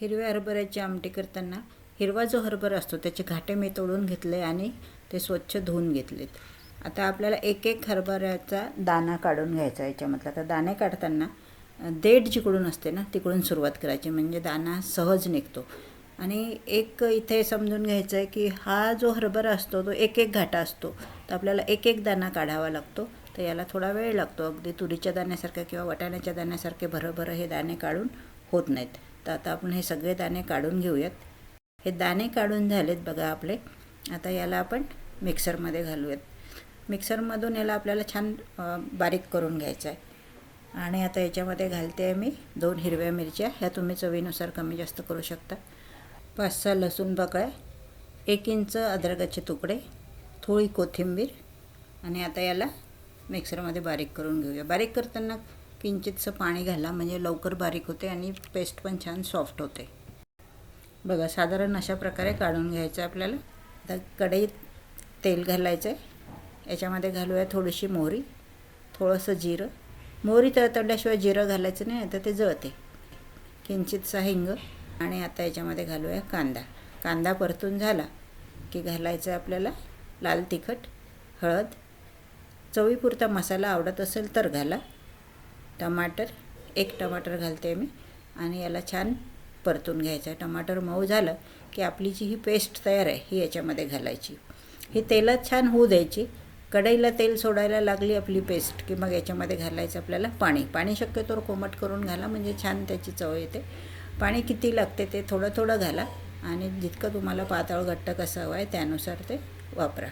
हिरव्या हरभऱ्याची आमटी करताना हिरवा जो हरभरा असतो त्याचे घाटे मी तोडून घेतले आणि ते स्वच्छ धुवून घेतलेत. आता आपल्याला एक एक हरभऱ्याचा दाणा काढून घ्यायचा याच्यामधला. तर दाणे काढताना देठ जिकडून असते ना तिकडून सुरुवात करायची, म्हणजे दाणा सहज निघतो. आणि एक इथे समजून घ्यायचं आहे की हा जो हरभरा असतो तो एक एक घाटा असतो, तर आपल्याला एक एक दाणा काढावा लागतो. तर याला थोडा वेळ लागतो. अगदी तुरीच्या दाण्यासारखं किंवा वाटाण्याच्या दाण्यासारखे भरभर हे दाणे काढून होत नाहीत. तर आता आपण हे सगळे दाणे काढून घेऊयात. हे दाणे काढून झालेत बघा आपले. आता याला आपण मिक्सरमध्ये घालूयात. मिक्सरमधून याला आपल्याला छान बारीक करून घ्यायचं आहे. आणि आता याच्यामध्ये घालते आहे मी 2 हिरव्या मिरच्या. ह्या तुम्ही चवीनुसार कमी जास्त करू शकता. 5-6 लसूण पाकळ्या, 1 इंच अद्रकाचे तुकडे, थोडी कोथिंबीर. आणि आता याला मिक्सरमध्ये बारीक करून घेऊया. बारीक करताना किंचितसं पाणी घाला, म्हणजे लवकर बारीक होते आणि पेस्ट पण छान सॉफ्ट होते. बघा साधारण अशा प्रकारे काढून घ्यायचं आहे आपल्याला. आता कढईत तेल घालायचं आहे. याच्यामध्ये घालूया थोडीशी मोहरी, थोडंसं जिरं. मोहरी तळतळल्याशिवाय जिरं घालायचं नाही, तर ते जळते. किंचितसा हिंग. आणि आता याच्यामध्ये घालूया कांदा. कांदा परतून झाला की घालायचं आहे आपल्याला लाल तिखट, हळद, चवीपुरता मसाला आवडत असेल तर घाला. टमाटर, 1 टमाटर घालते मी. आणि याला छान परतून घ्यायचं आहे. टमाटर मऊ झालं की आपली जी ही पेस्ट तयार आहे ही याच्यामध्ये घालायची. ही तेलात छान होऊ द्यायची. कढईला तेल सोडायला लागली आपली पेस्ट की मग याच्यामध्ये घालायचं आपल्याला पाणी. पाणी शक्यतोवर कोमट करून घाला, म्हणजे छान त्याची चव येते. पाणी किती लागते ते थोडं थोडं घाला आणि जितकं तुम्हाला पातळ घट्ट कसं हवं आहे त्यानुसार ते वापरा.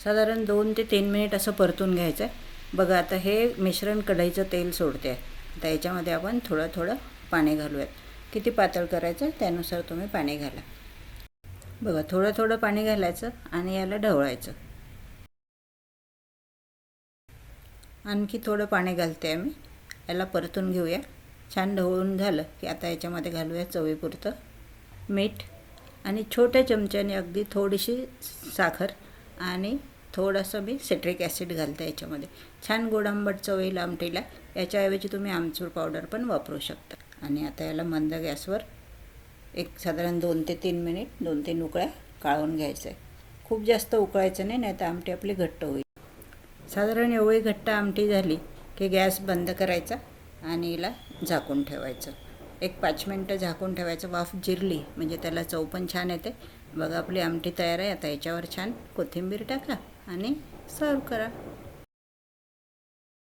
साधारण 2 ते 3 मिनिट असं परतून घ्यायचं आहे. बघा आता हे मिश्रण कढईचं तेल सोडते आहे. आता याच्यामध्ये आपण थोडं थोडं पाणी घालूयात. किती पातळ करायचं त्यानुसार तुम्ही पाणी घाला. बघा थोडं थोडं पाणी घालायचं आणि याला ढवळायचं. आणखी थोडं पाणी घालते आहे मी. याला परतून घेऊया. छान ढवळून झालं की आता याच्यामध्ये घालूया चवीपुरतं मीठ आणि छोट्या चमच्याने अगदी थोडीशी साखर आणि थोडंसं मी सिट्रिक ॲसिड घालते याच्यामध्ये. छान गोड आंबट चव येईल आमटीला. याच्याऐवजी तुम्ही आमचूर पावडर पण वापरू शकता. आणि आता याला मंद गॅसवर एक साधारण 2 ते 3 मिनिट 2-3 उकळ्या काढून घ्यायचं आहे. खूप जास्त उकळायचं नाही, नाहीतर आमटी आपली घट्ट होईल. साधारण एवढी घट्ट आमटी झाली की गॅस बंद करायचा आणि हिला झाकून ठेवायचं. एक 5 मिनटं झाकून ठेवायचं. वाफ जिरली म्हणजे त्याला चव पण छान येते. बघा आपली आमटी तयार आहे. आता याच्यावर छान कोथिंबीर टाका आणि सर्व करा.